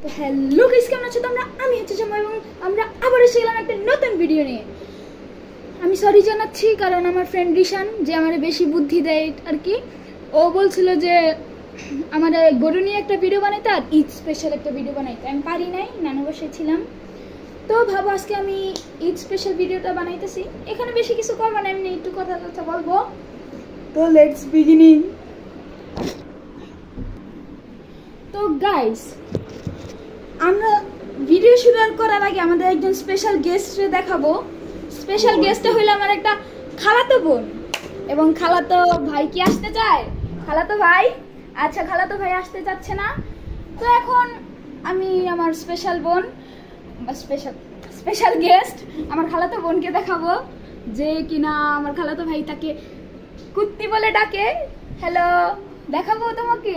তো hello guys, কেমন আছো তোমরা? আমি হচ্ছে জামা এবং আমরা আবার এসে গেলাম একটা নতুন ভিডিও নিয়ে। আমি সরি জানাচ্ছি কারণ আমার ফ্রেন্ড রিশান যে আমার বেশি বুদ্ধি দেয় আর কি, ও বলছিল যে আমার গরু নিয়ে একটা ভিডিও বানাইতে আর ঈদ স্পেশাল একটা ভিডিও বানাইতে। আমি পারি নাই, নানু বাসায় ছিলাম। তো ভাবো আজকে আমি ঈদ স্পেশাল ভিডিওটা বানাইতেছি। এখানে বেশি কিছু করবো না, এমনি একটু কথা বলবো। তো লেটস বিগিনিং। তো গাইস, আমরা ভিডিও শুরু করার আগে আমাদের একজন স্পেশাল গেস্টকে দেখাবো। স্পেশাল গেস্টটা হইলো আমার একটা খালাতো বোন এবং খালাতো ভাই। কি আসতে চায়? খালাতো ভাই। আচ্ছা, খালাতো ভাই আসতে চাচ্ছে না। তো এখন আমি আমার স্পেশাল বোন স্পেশাল গেস্ট আমার খালাতো বোনকে দেখাবো, যে কিনা আমার খালাতো ভাই তাকে কুত্তি বলে ডাকে। হ্যালো, দেখাবো তোমাকে,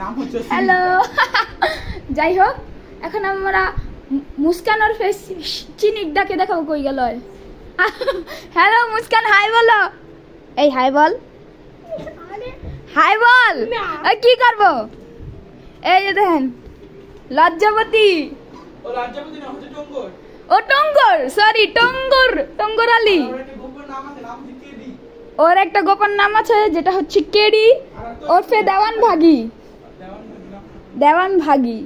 নাম হচ্ছে হ্যালো। যাই হোক, এখন আমরা মুস্কানোর ফেস চিনিক ডাকে দেখাবো। কই গেল? হ্যালো মুস্কান, হাই বলো। এই হাই বল, হাই বল। কি করবো? এই যে দেখেন লজ্জাপতি। ও টঙ্গর, সরি টঙ্গর আলী। ওর একটা গোপন নাম আছে যেটা হচ্ছে কেডি ওরফে দেওয়ান ভাগি।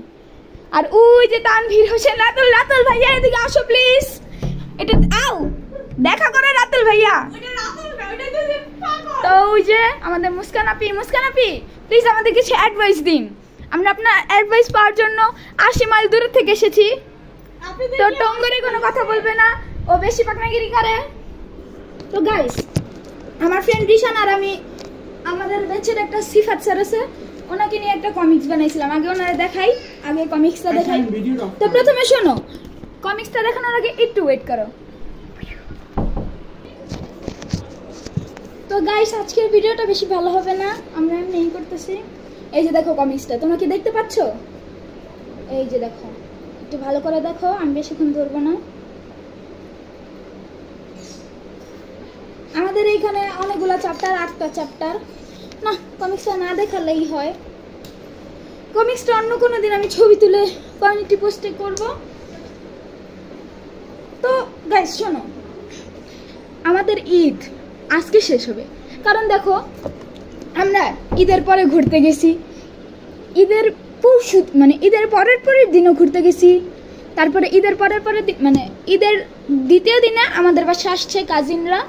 আর ওই যে তানভীর হোসেন, রাতুল ভাইয়া এদিকে আসো প্লিজ। এটা আও দেখা করো রাতুল ভাইয়া। তো ওই যে আমাদের মুস্কান আপি প্লিজ আমাদের কিছু অ্যাডভাইস দিন। আমরা আপনার অ্যাডভাইস পাওয়ার জন্য 80 মাইল দূর থেকে এসেছি। তো টঙ্গরে কোনো কথা বলবে না, ও বেশি পাকনাগিরি করে। তো গাইস, আমার ফ্রেন্ড রিশান আর আমি আমাদের ব্যাচের একটা সিফাত স্যার আছে, ওনাকে নিয়ে একটা কমিক্স বানাইছিলাম। আগে ওনারা দেখাই, আগে কমিক্সটা দেখাই। তো প্রথমে শোনো, কমিক্সটা দেখানোর আগে একটু ওয়েট করো। তো গাইস, আজকের ভিডিওটা বেশি ভালো হবে না, আমরা এমনি করতেছি। এই যে দেখো কমিক্সটা, তোমরা কি দেখতে পাচ্ছ? এই যে দেখো, একটু ভালো করে দেখো, আমি বেশিক্ষণ ধরবো না। আমাদের এইখানে অনেকগুলো চ্যাপ্টার, 8টা চ্যাপ্টার। না, কমিক্সটা না দেখালেই হয়। কমিক্সটা অন্য কোনো দিন আমি ছবি তুলে কমিউনিটি পোস্টে করব। তো গাইস শোনো, আমাদের ঈদ আজকে শেষ হবে, কারণ দেখো আমরা ঈদের পরে ঘুরতে গেছি, ঈদের পরশু মানে ঈদের পরের দিনও ঘুরতে গেছি। তারপরে ঈদের পরের দিন মানে ঈদের দ্বিতীয় দিনে আমাদের বাসা আসছে কাজিনরা,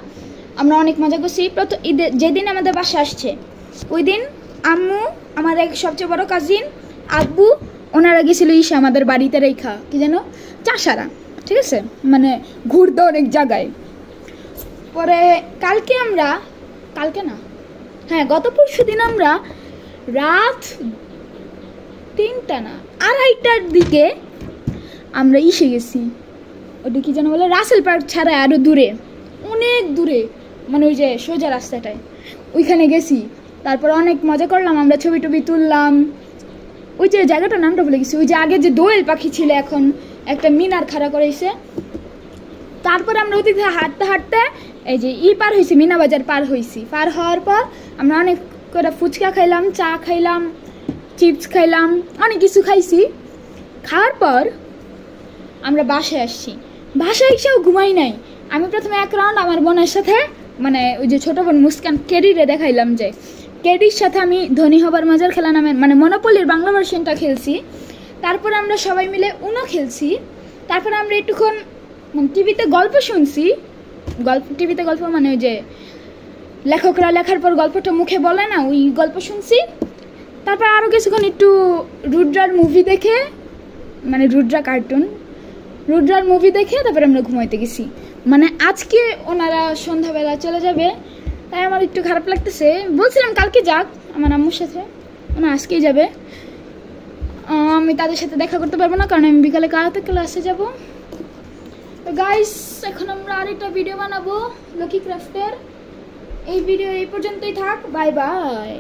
আমরা অনেক মজা করছি। প্রথম ঈদের যেদিন আমাদের বাসা আসছে ওই দিন আম্মু, আমার এক সবচেয়ে বড় কাজিন, আব্বু, ওনারা গেছিল আমাদের বাড়িতে রেখা কি যেন চাষারা, ঠিক আছে, মানে ঘুরতে অনেক জায়গায়। পরে গত পরশু দিন আমরা রাত 3টা না 2:30টার দিকে আমরা গেছি। ওটা কি যেন বলে, রাসেল পার্ক ছাড়া আরো দূরে, অনেক দূরে, মানে ওই যে সোজা রাস্তাটায়, ওইখানে গেছি। তারপর অনেক মজা করলাম, আমরা ছবি তুললাম। ওই যে জায়গাটার নামটা ভুলে গেছি, ওই যে আগে যে দোয়েল পাখি ছিল এখন একটা মিনার খাড়া করেছে। তারপরে আমরা ওদিকে হাঁটতে এই যে পার হয়েছি, মিনা বাজার পার হয়েছি। পার হওয়ার পর আমরা অনেক করে ফুচকা খাইলাম, চা খাইলাম, চিপস খাইলাম, অনেক কিছু খাইছি। খাওয়ার পর আমরা বাসায় আসছি। বাসায় এসেও ঘুমাই নাই। আমি প্রথমে এক রাউন্ড আমার বোনের সাথে, মানে ওই যে ছোট বোন মুস্কান কেডিরে দেখাইলাম, যে কেডির সাথে আমি ধনী হবার মজার খেলা নামের মানে মনোপলির বাংলা ভার্সনটা খেলছি। তারপর আমরা সবাই মিলে উনো খেলছি। তারপর আমরা একটুক্ষণ টিভিতে গল্প শুনছি। টিভিতে গল্প মানে ওই যে লেখকরা লেখার পর গল্পটা মুখে বলে না, ওই গল্প শুনছি। তারপর আরও কিছুক্ষণ একটু রুদ্রার মুভি দেখে, মানে রুদ্রার মুভি দেখে তারপরে আমরা ঘুমাইতে গেছি। মানে আজকে ওনারা সন্ধ্যাবেলা চলে যাবে, তাই আমার একটু খারাপ লাগতেছে। বলছিলাম কালকে যাক আমার আম্মুর সাথে, ওনা আজকেই যাবে। আমি তাদের সাথে দেখা করতে পারবো না, কারণ আমি বিকালে কারাতে ক্লাসে যাব। তো গাইস, এখন আমরা আরেকটা ভিডিও বানাবো লকি ক্রাফটের। এই ভিডিও এই পর্যন্তই থাক, বাই বাই।